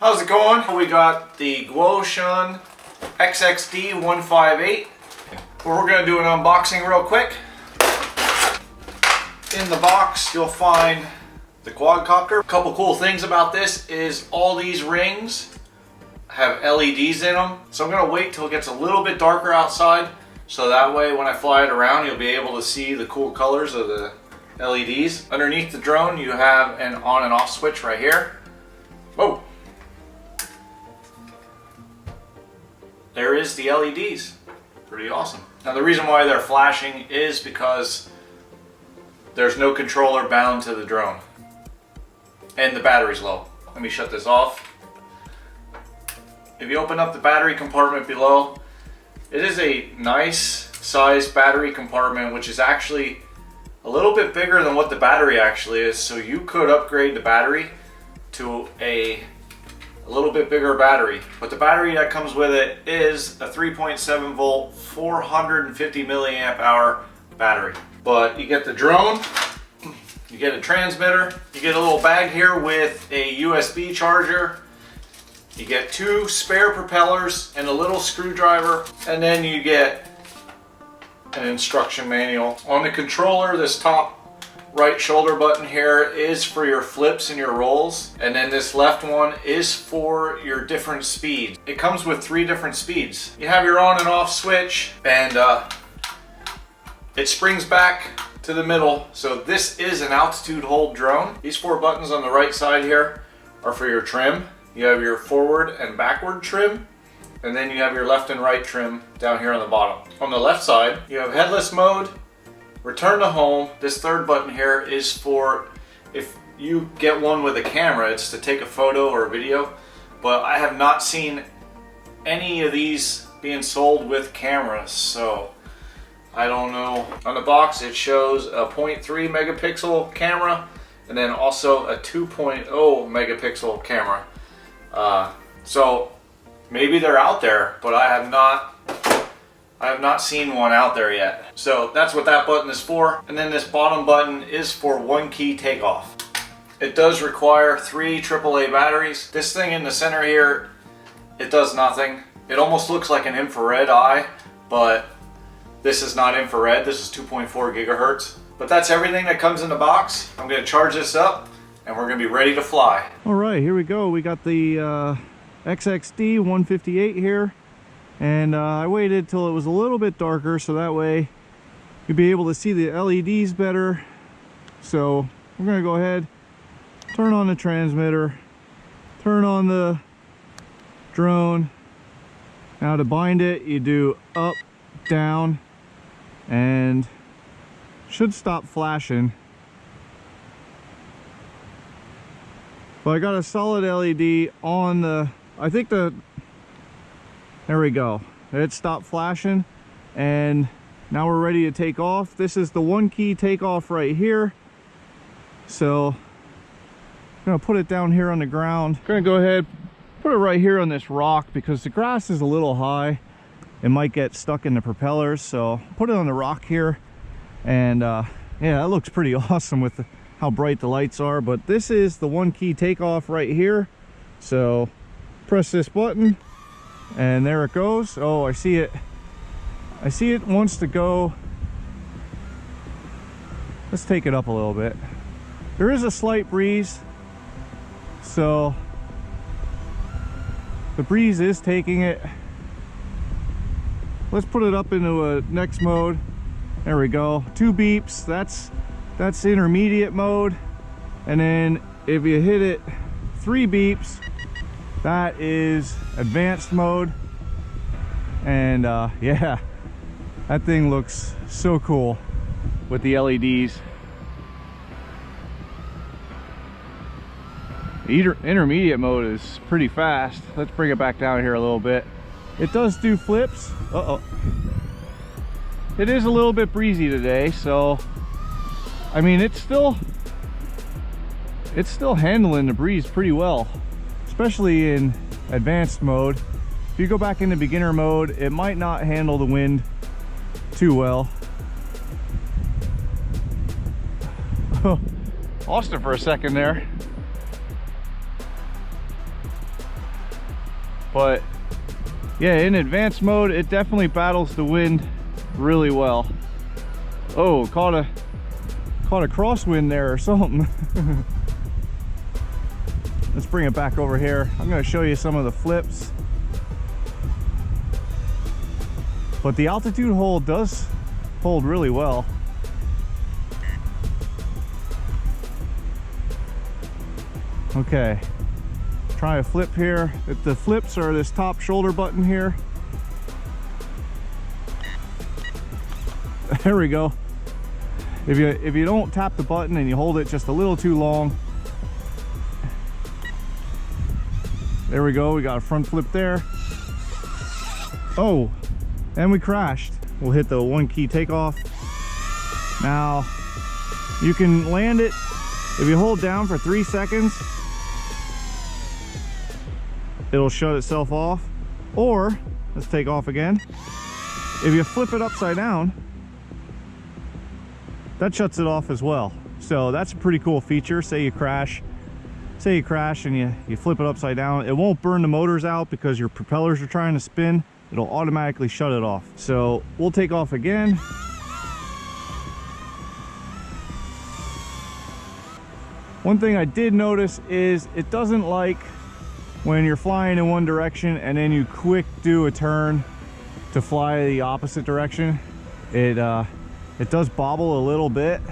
How's it going? We got the GS XXD158. We're going to do an unboxing real quick. In the box you'll find the quadcopter. A couple cool things about this is all these rings have LEDs in them. So I'm going to wait till it gets a little bit darker outside, so that way when I fly it around you'll be able to see the cool colors of the LEDs. Underneath the drone you have an on and off switch right here. Whoa! There is the LEDs. Pretty awesome. Now the reason why they're flashing is because there's no controller bound to the drone. And the battery's low. Let me shut this off. If you open up the battery compartment below, it is a nice sized battery compartment, which is actually a little bit bigger than what the battery actually is. So you could upgrade the battery to a little bit bigger battery. But the battery that comes with it is a 3.7 volt, 450 milliamp hour battery. But you get the drone, you get a transmitter, you get a little bag here with a USB charger, you get 2 spare propellers and a little screwdriver, and then you get an instruction manual. On the controller, this top right shoulder button here is for your flips and your rolls, and then this left one is for your different speeds. It comes with 3 different speeds. You have your on and off switch, and it springs back to the middle. So this is an altitude hold drone. These 4 buttons on the right side here are for your trim. You have your forward and backward trim, and then you have your left and right trim down here on the bottom. On the left side, you have headless mode, return to home. This 3rd button here is for if you get one with a camera, it's to take a photo or a video, but I have not seen any of these being sold with cameras, so I don't know. On the box it shows a 0.3 megapixel camera and then also a 2.0 megapixel camera. So maybe they're out there, but I have not seen one out there yet. So that's what that button is for. And then this bottom button is for 1 key takeoff. It does require 3 AAA batteries. This thing in the center here, it does nothing. It almost looks like an infrared eye, but this is not infrared. This is 2.4 gigahertz. But that's everything that comes in the box. I'm going to charge this up and we're going to be ready to fly. All right, here we go. We got the XXD158 here. And I waited till it was a little bit darker so that way you'd be able to see the LEDs better. So we're going to go ahead, turn on the transmitter, turn on the drone. Now to bind it, you do up, down, and should stop flashing. But I got a solid LED on the, I think there we go. It stopped flashing and now we're ready to take off. This is the 1 key takeoff right here. So I'm gonna put it down here on the ground. I'm gonna go ahead, put it right here on this rock because the grass is a little high. It might get stuck in the propellers, so put it on the rock here. And yeah, that looks pretty awesome with how bright the lights are. But this is the 1 key takeoff right here. So press this button and there it goes. Oh, I see it. I see it wants to go. Let's take it up a little bit. There is a slight breeze, so the breeze is taking it. Let's put it up into a next mode. There we go. 2 beeps. That's intermediate mode. And then if you hit it 3 beeps, that is advanced mode. And yeah, that thing looks so cool with the LEDs. The intermediate mode is pretty fast. Let's bring it back down here a little bit. It does do flips. Uh-oh. It is a little bit breezy today, so I mean it's still handling the breeze pretty well, especially in advanced mode. If you go back into beginner mode, it might not handle the wind too well. Lost it for a second there. But yeah, in advanced mode, it definitely battles the wind really well. Oh, caught a crosswind there or something. Let's bring it back over here. I'm going to show you some of the flips. But the altitude hold does hold really well. Okay, try a flip here. If the flips are this top shoulder button here. There we go. If you don't tap the button and you hold it just a little too long. There we go, we got a front flip there. Oh, and we crashed. We'll hit the 1 key takeoff. Now, you can land it if you hold down for 3 seconds. It'll shut itself off. Or, let's take off again. If you flip it upside down, that shuts it off as well. So that's a pretty cool feature. Say you crash and you flip it upside down. It won't burn the motors out because your propellers are trying to spin. It'll automatically shut it off. So we'll take off again. One thing I did notice is it doesn't like when you're flying in one direction and then you quick do a turn to fly the opposite direction. It does bobble a little bit.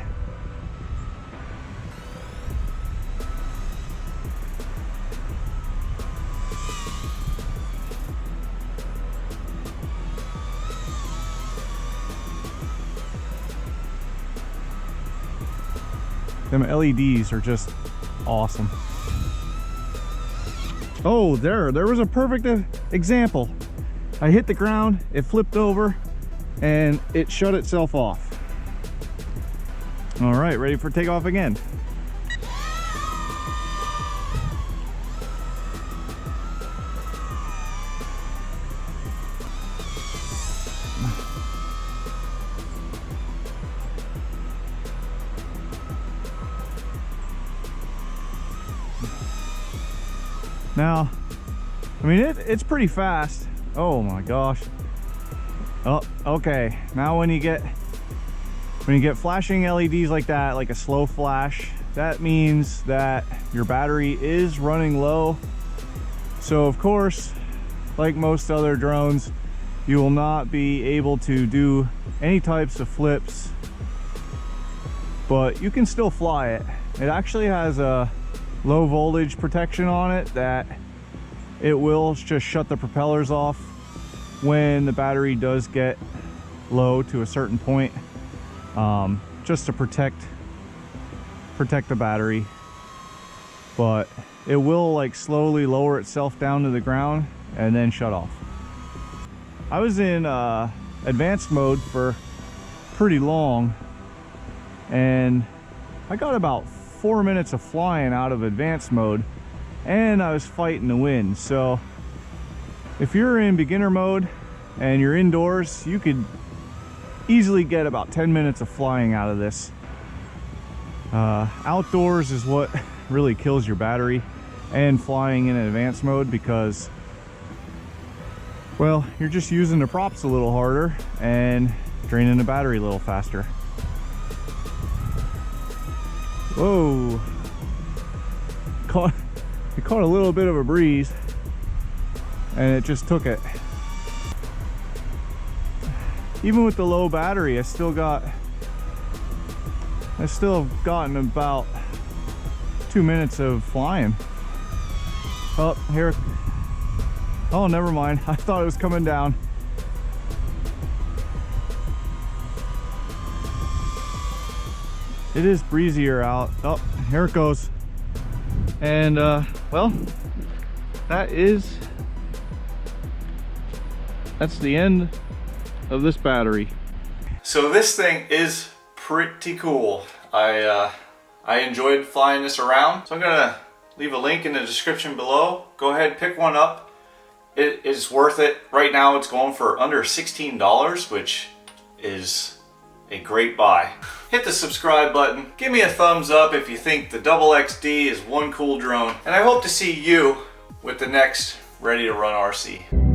Them LEDs are just awesome. Oh, there was a perfect example. I hit the ground, it flipped over, and it shut itself off. All right, ready for takeoff again. Now, I mean, it's pretty fast. Oh my gosh. Oh, okay. Now when you get flashing LEDs like that, like a slow flash, that means that your battery is running low. So of course, like most other drones, you will not be able to do any types of flips, but you can still fly it. It actually has a low voltage protection on it that it will just shut the propellers off when the battery does get low to a certain point, just to protect the battery. But it will like slowly lower itself down to the ground and then shut off. I was in advanced mode for pretty long, and I got about 4 minutes of flying out of advanced mode, and I was fighting the wind. So if you're in beginner mode and you're indoors, you could easily get about 10 minutes of flying out of this. Outdoors is what really kills your battery, and flying in advanced mode, because, well, you're just using the props a little harder and draining the battery a little faster. Whoa, it caught a little bit of a breeze and it just took it. Even with the low battery, I still have gotten about 2 minutes of flying. Oh, here. Oh, never mind. I thought it was coming down. It is breezier out. Oh, here it goes. And well, that's the end of this battery. So this thing is pretty cool. I enjoyed flying this around. So I'm gonna leave a link in the description below. Go ahead, pick one up. It is worth it. Right now it's going for under $16, which is a great buy. Hit the subscribe button. Give me a thumbs up if you think the XXD is one cool drone. And I hope to see you with the next ready to run RC.